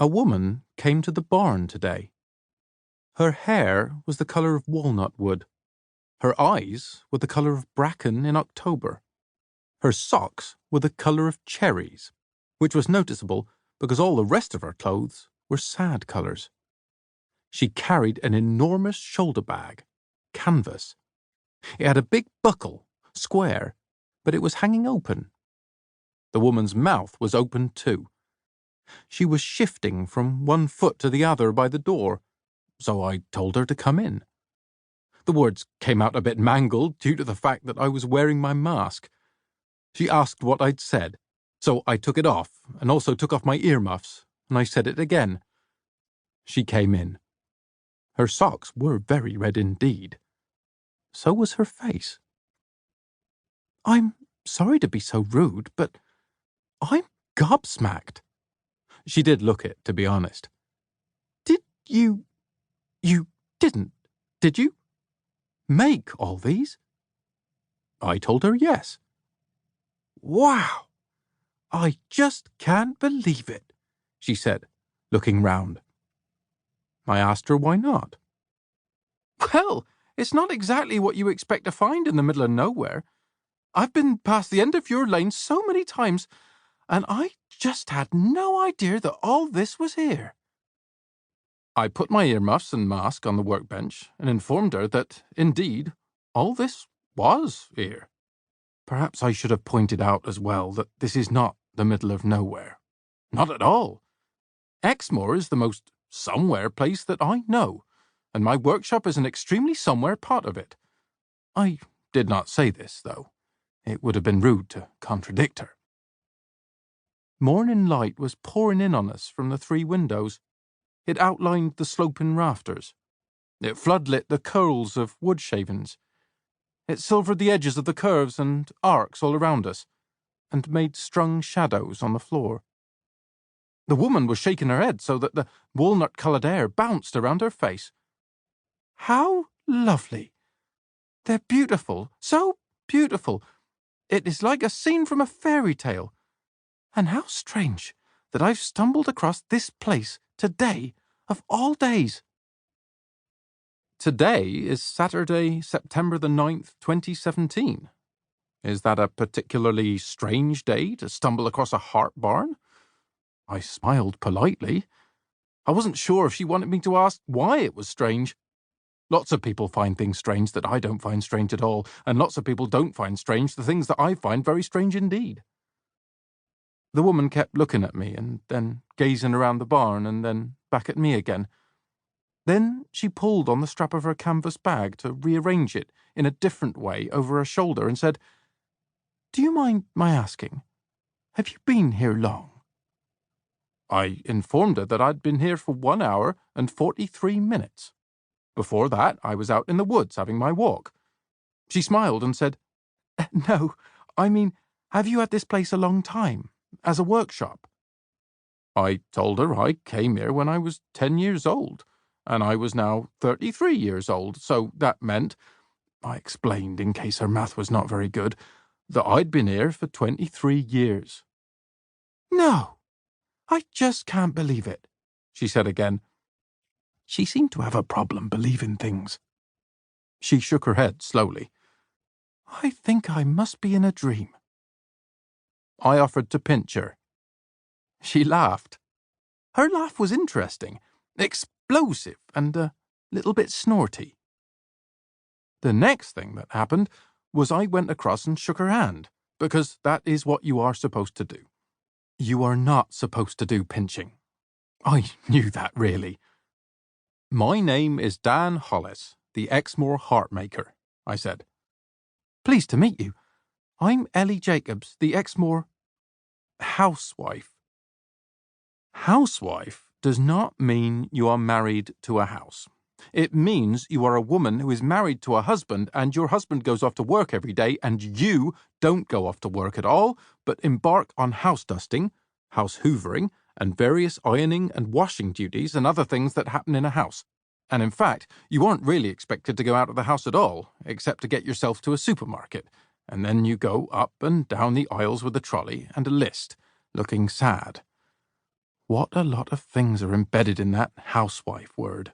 A woman came to the barn today. Her hair was the colour of walnut wood. Her eyes were the colour of bracken in October. Her socks were the colour of cherries, which was noticeable because all the rest of her clothes were sad colours. She carried an enormous shoulder bag, canvas. It had a big buckle, square, but it was hanging open. The woman's mouth was open too. She was shifting from one foot to the other by the door, so I told her to come in. The words came out a bit mangled due to the fact that I was wearing my mask. She asked what I'd said, so I took it off and also took off my earmuffs, and I said it again. She came in. Her socks were very red indeed. So was her face. "I'm sorry to be so rude, but I'm gobsmacked." She did look it, to be honest. "Did you didn't, did you? Make all these?" I told her yes. "Wow! I just can't believe it," she said, looking round. I asked her why not. "Well, it's not exactly what you expect to find in the middle of nowhere. I've been past the end of your lane so many times, and I just had no idea that all this was here." I put my earmuffs and mask on the workbench and informed her that, indeed, all this was here. Perhaps I should have pointed out as well that this is not the middle of nowhere. Not at all. Exmoor is the most somewhere place that I know, and my workshop is an extremely somewhere part of it. I did not say this, though. It would have been rude to contradict her. Morning light was pouring in on us from the 3 windows. It outlined the sloping rafters. It floodlit the curls of wood shavings. It silvered the edges of the curves and arcs all around us, and made strung shadows on the floor. The woman was shaking her head so that the walnut-coloured hair bounced around her face. "How lovely! They're beautiful, so beautiful. It is like a scene from a fairy tale. And how strange that I've stumbled across this place today of all days." Today is Saturday, September the 9th, 2017. Is that a particularly strange day to stumble across a harp barn? I smiled politely. I wasn't sure if she wanted me to ask why it was strange. Lots of people find things strange that I don't find strange at all, and lots of people don't find strange the things that I find very strange indeed. The woman kept looking at me and then gazing around the barn and then back at me again. Then she pulled on the strap of her canvas bag to rearrange it in a different way over her shoulder and said, "Do you mind my asking, have you been here long?" I informed her that I'd been here for 1 hour and 43 minutes. Before that, I was out in the woods having my walk. She smiled and said, "No, I mean, have you had this place a long time, as a workshop?" I told her I came here when I was 10 years old, and I was now 33 years old, so that meant, I explained in case her math was not very good, that I'd been here for 23 years. "No, I just can't believe it," she said again. She seemed to have a problem believing things. She shook her head slowly. "I think I must be in a dream." I offered to pinch her. She laughed. Her laugh was interesting, explosive, and a little bit snorty. The next thing that happened was I went across and shook her hand, because that is what you are supposed to do. You are not supposed to do pinching. I knew that, really. "My name is Dan Hollis, the Exmoor Harpmaker," I said. "Pleased to meet you. I'm Ellie Jacobs, the Exmoor housewife." Housewife does not mean you are married to a house. It means you are a woman who is married to a husband and your husband goes off to work every day and you don't go off to work at all, but embark on house dusting, house hoovering, and various ironing and washing duties and other things that happen in a house. And in fact, you aren't really expected to go out of the house at all, except to get yourself to a supermarket, and then you go up and down the aisles with a trolley and a list, looking sad. What a lot of things are embedded in that housewife word.